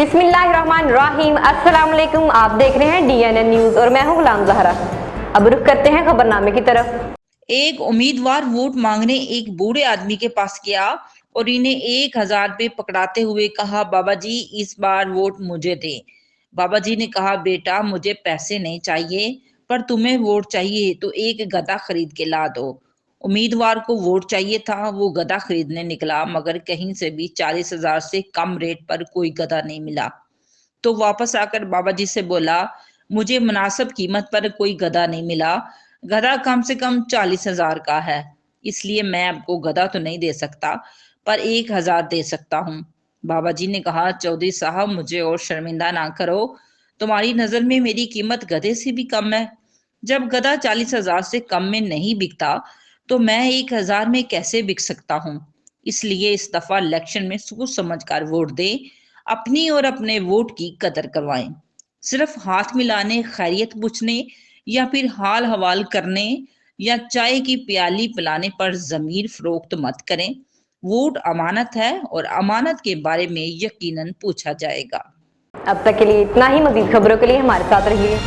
बिस्मिल्लाहिर्रहमानिर्रहीम। अस्सलाम वालेकुम। आप देख रहे हैं DNN न्यूज और मैं हूं गुलाम ज़हरा। अब रुख करते हैं खबरनामे की तरफ। एक उम्मीदवार वोट मांगने एक बूढ़े आदमी के पास गया और इन्हें 1,000 रुपये पकड़ाते हुए कहा, बाबा जी इस बार वोट मुझे दे। बाबा जी ने कहा, बेटा मुझे पैसे नहीं चाहिए, पर तुम्हें वोट चाहिए तो एक गधा खरीद के ला दो। उम्मीदवार को वोट चाहिए था, वो गधा खरीदने निकला, मगर कहीं से भी 40,000 से कम रेट पर कोई गधा नहीं मिला। तो वापस आकर बाबा जी से बोला, मुझे मुनासिब कीमत पर कोई गधा नहीं मिला, गधा कम से कम 40,000 का है, इसलिए मैं आपको गधा तो नहीं दे सकता, पर 1,000 दे सकता हूँ। बाबा जी ने कहा, चौधरी साहब मुझे और शर्मिंदा ना करो, तुम्हारी नजर में मेरी कीमत गधे से भी कम है। जब गधा 40,000 से कम में नहीं बिकता तो मैं 1,000 में कैसे बिक सकता हूँ। इसलिए इस दफा इलेक्शन में सोच समझ कर वोट दें, अपनी और अपने वोट की कदर करवाएं। सिर्फ हाथ मिलाने, खैरियत पूछने या फिर हाल हवाल करने या चाय की प्याली पिलाने पर जमीर फरोख्त मत करें। वोट अमानत है और अमानत के बारे में यकीनन पूछा जाएगा। अब तक के लिए इतना ही। मजीद खबरों के लिए हमारे साथ रहिए।